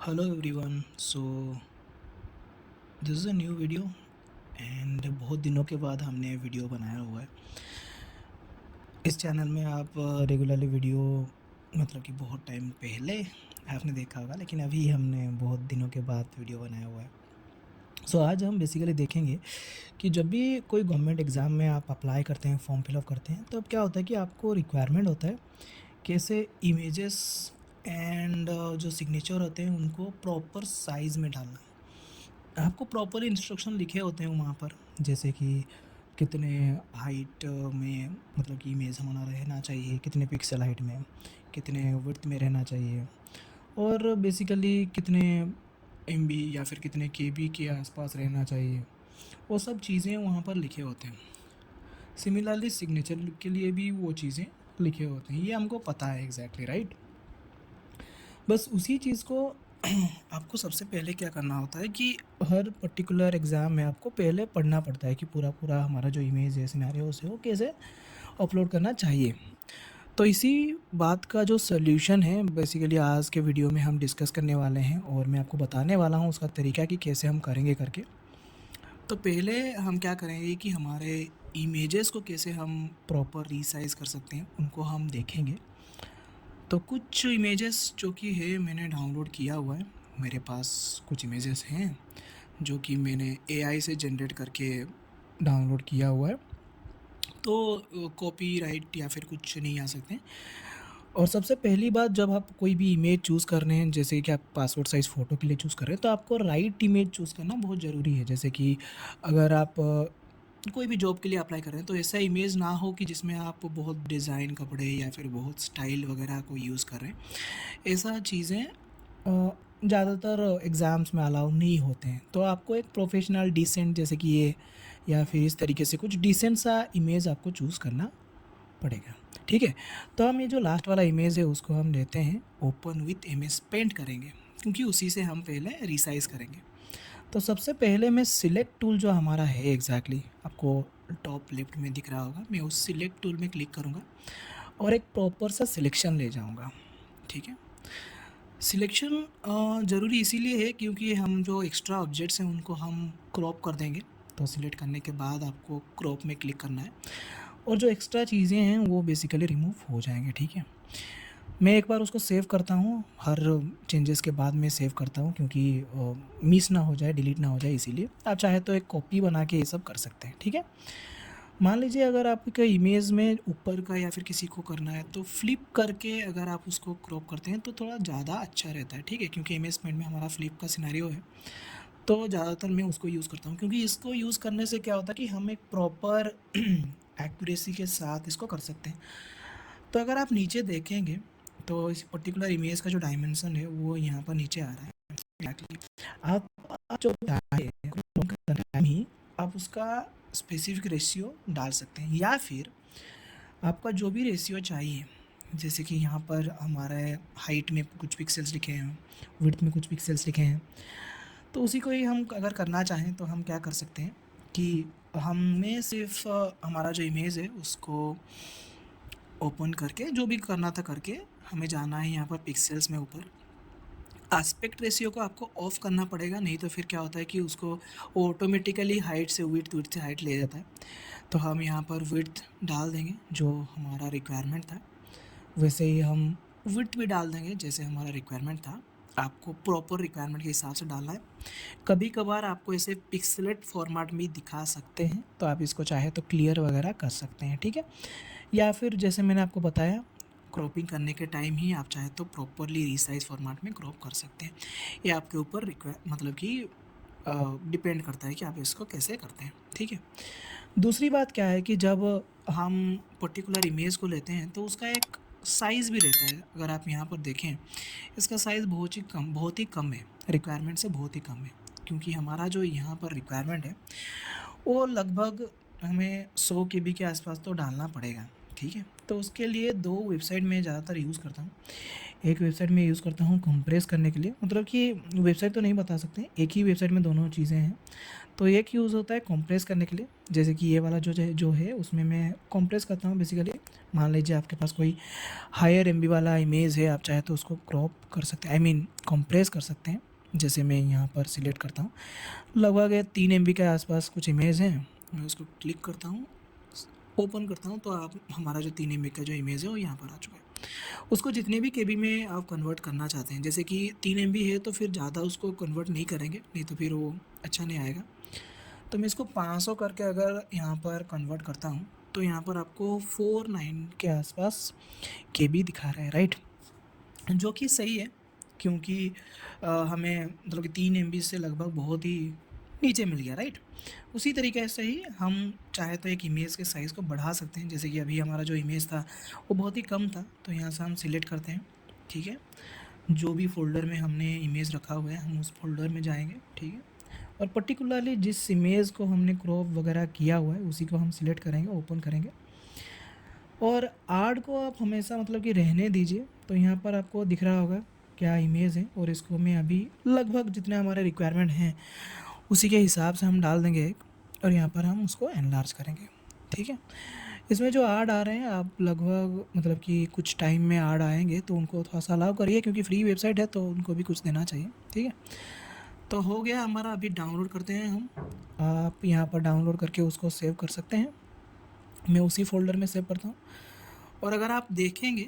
Hello everyone. So this is a new video and बहुत दिनों के बाद हमने वीडियो बनाया हुआ है। इस चैनल में आप रेगुलरली वीडियो मतलब कि बहुत टाइम पहले आपने देखा होगा, लेकिन अभी हमने बहुत दिनों के बाद वीडियो बनाया हुआ है। सो आज हम बेसिकली देखेंगे कि जब भी कोई गवर्नमेंट एग्ज़ाम में आप अप्लाई करते हैं, फॉर्म फिलअप करते हैं, तो अब क्या होता है कि आपको रिक्वायरमेंट होता है कैसे इमेजेस एंड जो सिग्नेचर होते हैं उनको प्रॉपर साइज़ में डालना। आपको प्रॉपर इंस्ट्रक्शन लिखे होते हैं वहाँ पर, जैसे कि कितने हाइट में मतलब कि इमेज हमारा रहना चाहिए, कितने पिक्सल हाइट में, कितने विड्थ में रहना चाहिए, और बेसिकली कितने एमबी या फिर कितने केबी के आसपास रहना चाहिए। वो सब चीज़ें वहाँ पर लिखे होते हैं। सिमिलरली सिग्नेचर के लिए भी वो चीज़ें लिखे होते हैं, ये हमको पता है एग्जैक्टली, राइट। बस उसी चीज़ को आपको सबसे पहले क्या करना होता है कि हर पर्टिकुलर एग्ज़ाम में आपको पहले पढ़ना पड़ता है कि पूरा हमारा जो इमेज है, सिनेरियोस है, वो कैसे अपलोड करना चाहिए। तो इसी बात का जो सॉल्यूशन है बेसिकली आज के वीडियो में हम डिस्कस करने वाले हैं, और मैं आपको बताने वाला हूँ उसका तरीका कि कैसे हम करेंगे करके। तो पहले हम क्या करेंगे कि हमारे इमेजेस को कैसे हम प्रॉपर रीसाइज़ कर सकते हैं, उनको हम देखेंगे। तो कुछ इमेजेस जो कि है मैंने डाउनलोड किया हुआ है। मेरे पास कुछ इमेजेस हैं जो कि मैंने एआई से जनरेट करके डाउनलोड किया हुआ है। तो कॉपीराइट या फिर कुछ नहीं आ सकते। और सबसे पहली बात, जब आप कोई भी इमेज चूज़ कर रहे हैं, जैसे कि आप पासपोर्ट साइज़ फ़ोटो के लिए चूज़ कर रहे हैं, तो आपको राइट इमेज चूज़ करना बहुत ज़रूरी है। जैसे कि अगर आप कोई भी जॉब के लिए अप्लाई कर रहे हैं, तो ऐसा इमेज ना हो कि जिसमें आप बहुत डिज़ाइन कपड़े या फिर बहुत स्टाइल वगैरह को यूज़ कर रहे हैं। ऐसा चीज़ें ज़्यादातर एग्ज़ाम्स में अलाउ नहीं होते हैं। तो आपको एक प्रोफ़ेशनल डिसेंट जैसे कि ये या फिर इस तरीके से कुछ डिसेंट सा इमेज आपको चूज़ करना पड़ेगा, ठीक है। तो हम ये जो लास्ट वाला इमेज है उसको हम लेते हैं, ओपन विथ इमेज पेंट करेंगे, क्योंकि उसी से हम पहले रिसाइज़ करेंगे। तो सबसे पहले मैं सिलेक्ट टूल जो हमारा है एग्जैक्टली आपको टॉप लेफ्ट में दिख रहा होगा, मैं उस सिलेक्ट टूल में क्लिक करूँगा और एक प्रॉपर सा सिलेक्शन ले जाऊँगा, ठीक है। सिलेक्शन ज़रूरी इसीलिए है क्योंकि हम जो एक्स्ट्रा ऑब्जेक्ट्स हैं उनको हम क्रॉप कर देंगे। तो सिलेक्ट करने के बाद आपको क्रॉप में क्लिक करना है और जो एक्स्ट्रा चीज़ें हैं वो बेसिकली रिमूव हो जाएंगे, ठीक है। मैं एक बार उसको सेव करता हूँ, हर चेंजेस के बाद मैं सेव करता हूँ क्योंकि मिस ना हो जाए, डिलीट ना हो जाए, इसीलिए आप चाहे तो एक कॉपी बना के ये सब कर सकते हैं, ठीक है। मान लीजिए अगर आपके इमेज में ऊपर का या फिर किसी को करना है तो फ्लिप करके अगर आप उसको क्रॉप करते हैं तो थोड़ा ज़्यादा अच्छा रहता है, ठीक है, क्योंकि इमेज पेंट में हमारा फ्लिप का सिनेरियो है। तो ज़्यादातर मैं उसको यूज़ करता हूँ क्योंकि इसको यूज़ करने से क्या होता है कि हम एक प्रॉपर एक्यूरेसी के साथ इसको कर सकते हैं। तो अगर आप नीचे देखेंगे तो इस पर्टिकुलर इमेज का जो डायमेंशन है वो यहाँ पर नीचे आ रहा है एग्जैक्टली। आप जो टाइम ही आप उसका स्पेसिफिक रेशियो डाल सकते हैं, या फिर आपका जो भी रेशियो चाहिए, जैसे कि यहाँ पर हमारा हाइट में कुछ पिक्सेल्स लिखे हैं, विड्थ में कुछ पिक्सेल्स लिखे हैं, तो उसी को ही हम अगर करना चाहें तो हम क्या कर सकते हैं कि हमें सिर्फ हमारा जो इमेज है उसको ओपन करके जो भी करना था करके हमें जाना है यहाँ पर पिक्सेल्स में ऊपर। एस्पेक्ट रेशियो को आपको ऑफ करना पड़ेगा, नहीं तो फिर क्या होता है कि उसको वो ऑटोमेटिकली हाइट से विड्थ, विड्थ से हाइट ले जाता है। तो हम यहाँ पर विड्थ डाल देंगे जो हमारा रिक्वायरमेंट था, वैसे ही हम विड्थ भी डाल देंगे जैसे हमारा रिक्वायरमेंट था। आपको प्रॉपर रिक्वायरमेंट के हिसाब से डालना है। कभी कभार आपको ऐसे पिक्सेलेट फॉर्मेट में दिखा सकते हैं, तो आप इसको चाहे तो क्लियर वगैरह कर सकते हैं, ठीक है। या फिर जैसे मैंने आपको बताया, क्रॉपिंग करने के टाइम ही आप चाहे तो प्रॉपरली रीसाइज फॉर्मेट में क्रॉप कर सकते हैं। ये आपके ऊपर मतलब कि डिपेंड करता है कि आप इसको कैसे करते हैं, ठीक है। दूसरी बात क्या है कि जब हम पर्टिकुलर इमेज को लेते हैं तो उसका एक साइज़ भी रहता है। अगर आप यहाँ पर देखें, इसका साइज़ बहुत ही कम है, रिक्वायरमेंट से बहुत ही कम है, क्योंकि हमारा जो यहाँ पर रिक्वायरमेंट है वो लगभग हमें 100 केबी के आसपास तो डालना पड़ेगा, ठीक है। तो उसके लिए 2 वेबसाइट मैं ज़्यादातर यूज़ करता हूँ। एक वेबसाइट में यूज़ करता हूँ कंप्रेस करने के लिए, मतलब कि वेबसाइट तो नहीं बता सकते, एक ही वेबसाइट में दोनों चीज़ें हैं। तो एक यूज़ होता है कंप्रेस करने के लिए, जैसे कि ये वाला जो है उसमें मैं कंप्रेस करता हूँ बेसिकली। मान लीजिए आपके पास कोई हायर एमबी वाला इमेज है, आप चाहे तो उसको क्रॉप कर सकते हैं, आई मीन कंप्रेस कर सकते हैं। जैसे मैं यहाँ पर सिलेक्ट करता हूँ, लगभग 3 एमबी के आसपास कुछ इमेज है, मैं उसको क्लिक करता हूँ, ओपन करता हूँ, तो आप हमारा जो 3 एमबी का जो इमेज है वो यहाँ पर आ चुका है। उसको जितने भी केबी में आप कन्वर्ट करना चाहते हैं, जैसे कि 3 एमबी है तो फिर ज़्यादा उसको कन्वर्ट नहीं करेंगे, नहीं तो फिर वो अच्छा नहीं आएगा। तो मैं इसको 500 करके अगर यहाँ पर कन्वर्ट करता हूँ, तो यहाँ पर आपको 49 के आसपास केबी दिखा रहा है, राइट? जो कि सही है, क्योंकि हमें मतलब कि 3 एमबी से लगभग बहुत ही नीचे मिल गया, राइट? उसी तरीके से ही हम चाहे तो एक इमेज के साइज़ को बढ़ा सकते हैं, जैसे कि अभी हमारा जो इमेज था वो बहुत ही कम था, तो यहाँ से हम सिलेक्ट करते हैं, ठीक है? जो भी फ़ोल्डर में हमने इमेज रखा हुआ है हम उस फ़ोल्डर में जाएंगे, ठीक है? और पर्टिकुलरली जिस इमेज को हमने क्रॉप वगैरह किया हुआ है उसी को हम सिलेक्ट करेंगे, ओपन करेंगे। और आर्ट को आप हमेशा मतलब कि रहने दीजिए। तो यहाँ पर आपको दिख रहा होगा क्या इमेज है, और इसको मैं अभी लगभग जितने हमारे रिक्वायरमेंट हैं उसी के हिसाब से हम डाल देंगे एक, और यहाँ पर हम उसको एनलार्ज करेंगे, ठीक है? इसमें जो आर्ट आ रहे हैं आप लगभग मतलब कि कुछ टाइम में आर्ट आएंगे तो उनको थोड़ा सा अलाउ करिए, क्योंकि फ्री वेबसाइट है तो उनको भी कुछ देना चाहिए, ठीक है? तो हो गया हमारा, अभी डाउनलोड करते हैं हम। आप यहाँ पर डाउनलोड करके उसको सेव कर सकते हैं, मैं उसी फ़ोल्डर में सेव करता हूँ। और अगर आप देखेंगे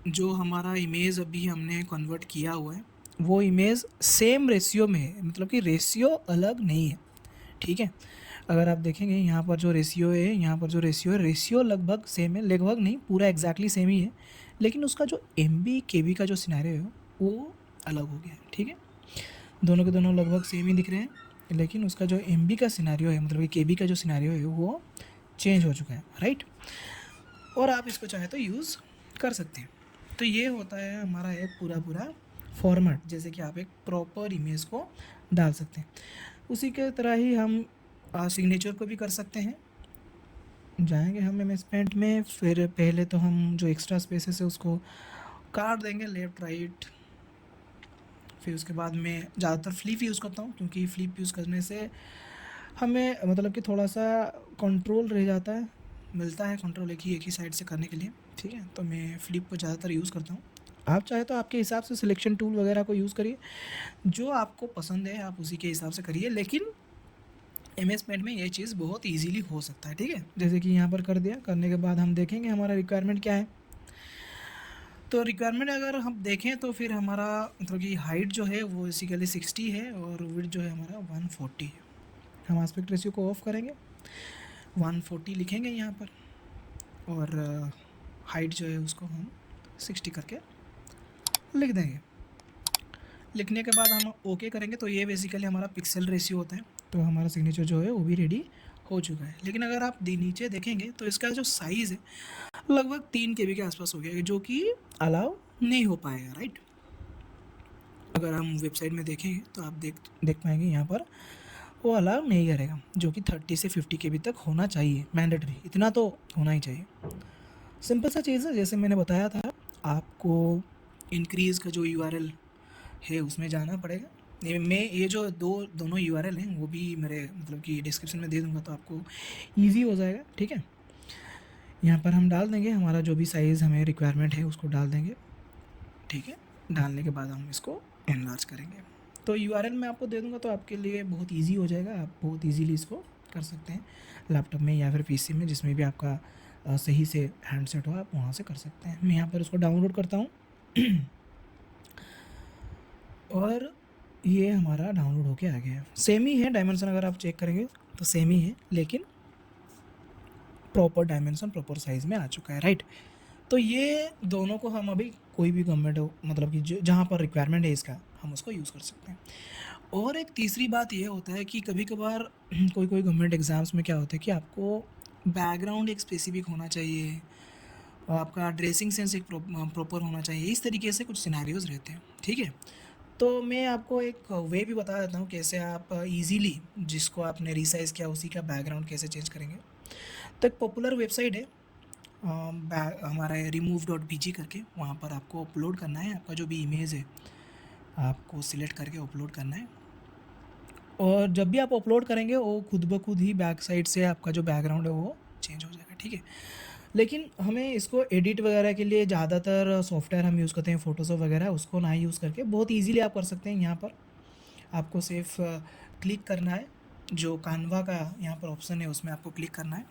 जो हमारा इमेज अभी हमने कन्वर्ट किया हुआ है वो इमेज सेम रेशियो में है, मतलब कि रेशियो अलग नहीं है, ठीक है? अगर आप देखेंगे यहाँ पर जो रेशियो है, यहाँ पर जो रेशियो है, रेशियो लगभग सेम है, लगभग नहीं पूरा एग्जैक्टली सेम ही है, लेकिन उसका जो एमबी केबी का जो सिनेरियो है वो अलग हो गया है, ठीक है? दोनों के दोनों लगभग सेम ही दिख रहे हैं, लेकिन उसका जो एमबी का सिनेरियो है, मतलब कि केबी का जो सिनेरियो है वो चेंज हो चुका है, राइट? और आप इसको चाहे तो यूज़ कर सकते हैं। तो ये होता है हमारा एक पूरा फॉर्मेट, जैसे कि आप एक प्रॉपर इमेज को डाल सकते हैं। उसी के तरह ही हम सिग्नेचर को भी कर सकते हैं। जाएंगे हम एमएस पेंट में, फिर पहले तो हम जो एक्स्ट्रा स्पेसेस है उसको काट देंगे लेफ़्ट राइट। फिर उसके बाद मैं ज़्यादातर फ्लिप यूज़ करता हूँ, क्योंकि फ्लिप यूज़ करने से हमें मतलब कि थोड़ा सा कंट्रोल रह जाता है, मिलता है कंट्रोल एक ही साइड से करने के लिए, ठीक है? तो मैं फ्लिप को ज़्यादातर यूज़ करता हूँ। आप चाहे तो आपके हिसाब से सिलेक्शन टूल वगैरह को यूज़ करिए, जो आपको पसंद है आप उसी के हिसाब से करिए, लेकिन एमएस पेंट में ये चीज़ बहुत ईजीली हो सकता है, ठीक है? जैसे कि यहाँ पर कर दिया, करने के बाद हम देखेंगे हमारा रिक्वायरमेंट क्या है। तो रिक्वायरमेंट अगर हम देखें तो फिर हमारा मतलब कि हाइट जो है वो बेसिकली 60 है, और विड्थ जो है हमारा 140 है। हम एस्पेक्ट रेशियो को ऑफ करेंगे, 140 लिखेंगे यहाँ पर, और हाइट जो है उसको हम 60 करके लिख देंगे। लिखने के बाद हम ओके करेंगे, तो ये बेसिकली हमारा पिक्सल रेशियो होता है। तो हमारा सिग्नेचर जो है वो भी रेडी हो चुका है। लेकिन अगर आप नीचे देखेंगे तो इसका जो साइज़ है लगभग 3 केबी के आसपास हो गया, जो कि अलाउ नहीं हो पाएगा, राइट? अगर हम वेबसाइट में देखेंगे तो आप देख पाएंगे यहाँ पर वो अलाउ नहीं करेगा, जो कि 30 से 50 केबी तक होना चाहिए, मैंडेटरी, इतना तो होना ही चाहिए। सिंपल सा चीज़ है, जैसे मैंने बताया था, आपको इंक्रीज़ का जो यूआरएल है उसमें जाना पड़ेगा। मैं ये जो दोनों यूआरएल हैं वो भी मेरे मतलब कि डिस्क्रिप्शन में दे दूँगा, तो आपको ईज़ी हो जाएगा, ठीक है? यहाँ पर हम डाल देंगे हमारा जो भी साइज़ हमें रिक्वायरमेंट है उसको डाल देंगे, ठीक है? डालने के बाद हम इसको एनलार्ज करेंगे। तो यूआरएल मैं आपको दे दूँगा, तो आपके लिए बहुत ईज़ी हो जाएगा, आप बहुत ईज़िली इसको कर सकते हैं लैपटॉप में या फिर पीसी में, जिसमें भी आपका सही से हैंडसेट हो आप वहाँ से कर सकते हैं। मैं यहाँ पर उसको डाउनलोड करता हूँ और ये हमारा डाउनलोड होके आ गया है। सेम ही है डायमेंशन, अगर आप चेक करेंगे तो सेम ही है, लेकिन प्रॉपर डायमेंशन प्रॉपर साइज़ में आ चुका है, राइट? तो ये दोनों को हम अभी कोई भी गवर्नमेंट हो मतलब कि जहाँ पर रिक्वायरमेंट है इसका, हम उसको यूज़ कर सकते हैं। और एक तीसरी बात ये होता है कि कभी कभार कोई गवर्नमेंट एग्ज़ाम्स में क्या होता है कि आपको बैकग्राउंड एक स्पेसिफिक होना चाहिए, और आपका ड्रेसिंग सेंस एक प्रॉपर होना चाहिए, इस तरीके से कुछ सिनेरियोज़ रहते हैं, ठीक है? तो मैं आपको एक वे भी बता देता हूँ कैसे आप इजीली जिसको आपने रिसाइज़ किया उसी का बैकग्राउंड कैसे चेंज करेंगे। तो एक पॉपुलर वेबसाइट है हमारा remove.bg करके वहाँ पर आपको अपलोड करना है। आपका जो भी इमेज है आपको सिलेक्ट करके अपलोड करना है, और जब भी आप अपलोड करेंगे वो खुद ब खुद ही बैक साइड से आपका जो बैकग्राउंड है वो चेंज हो जाएगा, ठीक है। लेकिन हमें इसको एडिट वगैरह के लिए ज़्यादातर सॉफ्टवेयर हम यूज़ करते हैं फ़ोटोशॉप वगैरह, उसको ना यूज़ करके बहुत ईज़िली आप कर सकते हैं। यहाँ पर आपको सिर्फ क्लिक करना है, जो कानवा का यहाँ पर ऑप्शन है उसमें आपको क्लिक करना है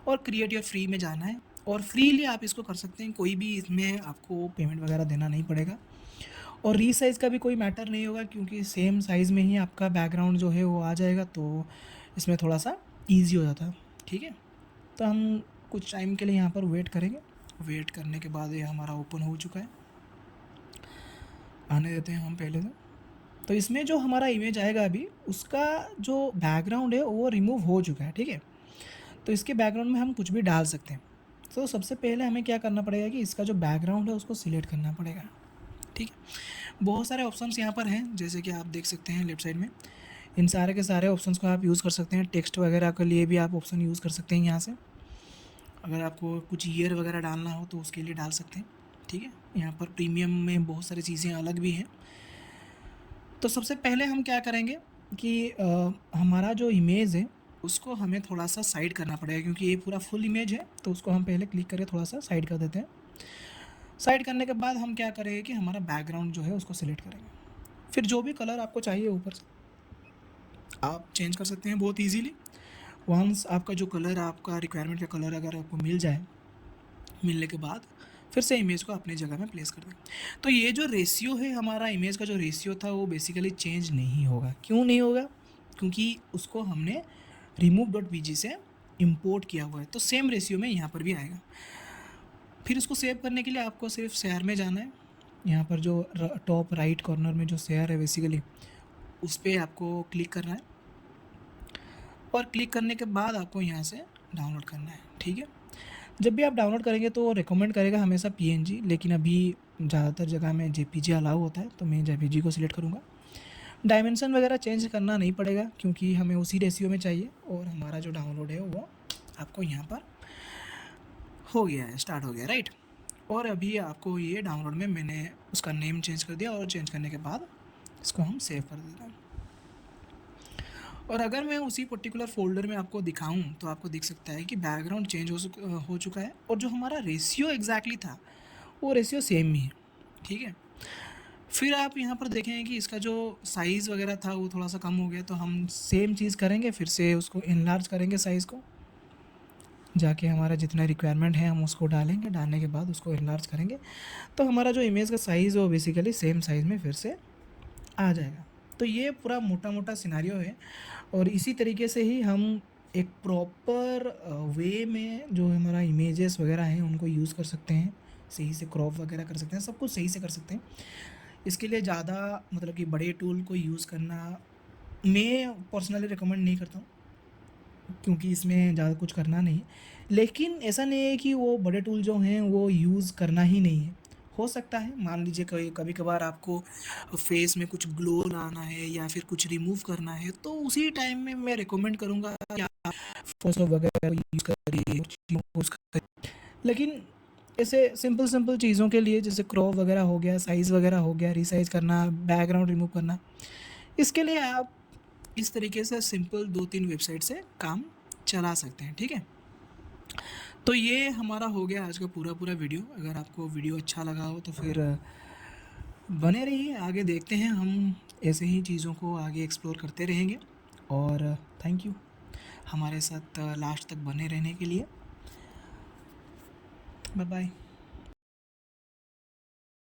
और क्रिएट योर फ्री में जाना है, और फ्रीली आप इसको कर सकते हैं। कोई भी इसमें आपको पेमेंट वगैरह देना नहीं पड़ेगा, और रीसाइज़ का भी कोई मैटर नहीं होगा क्योंकि सेम साइज़ में ही आपका बैकग्राउंड जो है वो आ जाएगा, तो इसमें थोड़ा सा ईजी हो जाता है, ठीक है। तो हम कुछ टाइम के लिए यहाँ पर वेट करेंगे। वेट करने के बाद ये हमारा ओपन हो चुका है, आने देते हैं हम पहले तो इसमें जो हमारा इमेज आएगा अभी उसका जो बैकग्राउंड है वो रिमूव हो चुका है, ठीक है। तो इसके बैकग्राउंड में हम कुछ भी डाल सकते हैं। तो सबसे पहले हमें क्या करना पड़ेगा कि इसका जो बैकग्राउंड है उसको सिलेक्ट करना पड़ेगा, ठीक है। बहुत सारे ऑप्शंस यहाँ पर हैं, जैसे कि आप देख सकते हैं लेफ्ट साइड में। इन सारे के सारे ऑप्शंस को आप यूज़ कर सकते हैं। टेक्स्ट वगैरह के लिए भी आप ऑप्शन यूज़ कर सकते हैं यहाँ से। अगर आपको कुछ ईयर वगैरह डालना हो तो उसके लिए डाल सकते हैं, ठीक है। यहाँ पर प्रीमियम में बहुत सारी चीज़ें अलग भी हैं। तो सबसे पहले हम क्या करेंगे कि हमारा जो इमेज है उसको हमें थोड़ा सा साइड करना पड़ेगा, क्योंकि ये पूरा फुल इमेज है। तो उसको हम पहले क्लिक करके थोड़ा सा साइड कर देते हैं। साइड करने के बाद हम क्या करेंगे कि हमारा बैकग्राउंड जो है उसको सिलेक्ट करेंगे। फिर जो भी कलर आपको चाहिए ऊपर से आप चेंज कर सकते हैं बहुत ईजीली। वंस आपका जो कलर, आपका रिक्वायरमेंट का कलर अगर आपको मिल जाए, मिलने के बाद फिर से इमेज को अपनी जगह में प्लेस कर दें। तो ये जो रेशियो है, हमारा इमेज का जो रेशियो था वो बेसिकली चेंज नहीं होगा। क्यों नहीं होगा? क्योंकि उसको हमने remove.bg से इंपोर्ट किया हुआ है, तो सेम रेशियो में यहाँ पर भी आएगा। फिर इसको सेव करने के लिए आपको सिर्फ शेयर में जाना है। यहाँ पर जो टॉप राइट कॉर्नर में जो शेयर है बेसिकली उस पर आपको क्लिक करना है, और क्लिक करने के बाद आपको यहाँ से डाउनलोड करना है, ठीक है। जब भी आप डाउनलोड करेंगे तो रिकमेंड करेगा हमेशा पीएनजी, लेकिन अभी ज़्यादातर जगह में जेपीजी अलाउ होता है, तो मैं जेपीजी को सिलेक्ट करूँगा। डायमेंशन वगैरह चेंज करना नहीं पड़ेगा क्योंकि हमें उसी रेशियो में चाहिए, और हमारा जो डाउनलोड है वो आपको यहाँ पर हो गया है, स्टार्ट हो गया, राइट। और अभी आपको ये डाउनलोड में मैंने उसका नेम चेंज कर दिया, और चेंज करने के बाद इसको हम सेव कर देते हैं। और अगर मैं उसी पर्टिकुलर फ़ोल्डर में आपको दिखाऊं तो आपको दिख सकता है कि बैकग्राउंड चेंज हो चुका है, और जो हमारा रेशियो एग्जैक्टली था वो रेशियो सेम ही है, ठीक है। फिर आप यहाँ पर देखें कि इसका जो साइज़ वगैरह था वो थोड़ा सा कम हो गया, तो हम सेम चीज़ करेंगे, फिर से उसको इनलार्ज करेंगे साइज़ को। जाके हमारा जितना रिक्वायरमेंट है हम उसको डालेंगे, डालने के बाद उसको इनलार्ज करेंगे, तो हमारा जो इमेज का साइज़ है वो बेसिकली सेम साइज़ में फिर से आ जाएगा। तो ये पूरा मोटा मोटा सिनेरियो है, और इसी तरीके से ही हम एक प्रॉपर वे में जो हमारा इमेजेस वगैरह हैं उनको यूज़ कर सकते हैं, सही से क्रॉप वगैरह कर सकते हैं, सब कुछ सही से कर सकते हैं। इसके लिए ज़्यादा मतलब कि बड़े टूल को यूज़ करना मैं पर्सनली रिकमेंड नहीं करता हूँ, क्योंकि इसमें ज़्यादा कुछ करना नहीं है। लेकिन ऐसा नहीं है कि वो बड़े टूल जो हैं वो यूज़ करना ही नहीं है। हो सकता है, मान लीजिए कभी कभार आपको फेस में कुछ ग्लो लाना है या फिर कुछ रिमूव करना है, तो उसी टाइम में मैं रिकमेंड करूँगा कि आप फोटोशॉप वगैरह यूज़ करिए, यूज़ करिए। लेकिन ऐसे सिंपल सिंपल चीज़ों के लिए, जैसे क्रॉप वगैरह हो गया, साइज़ वगैरह हो गया, रिसाइज़ करना, बैकग्राउंड रिमूव करना, इसके लिए आप इस तरीके से सिंपल 2-3 वेबसाइट से काम चला सकते हैं, ठीक है। तो ये हमारा हो गया आज का पूरा पूरा वीडियो। अगर आपको वीडियो अच्छा लगा हो तो फिर बने रहिए, आगे देखते हैं, हम ऐसे ही चीज़ों को आगे एक्सप्लोर करते रहेंगे। और थैंक यू हमारे साथ लास्ट तक बने रहने के लिए। Bye bye.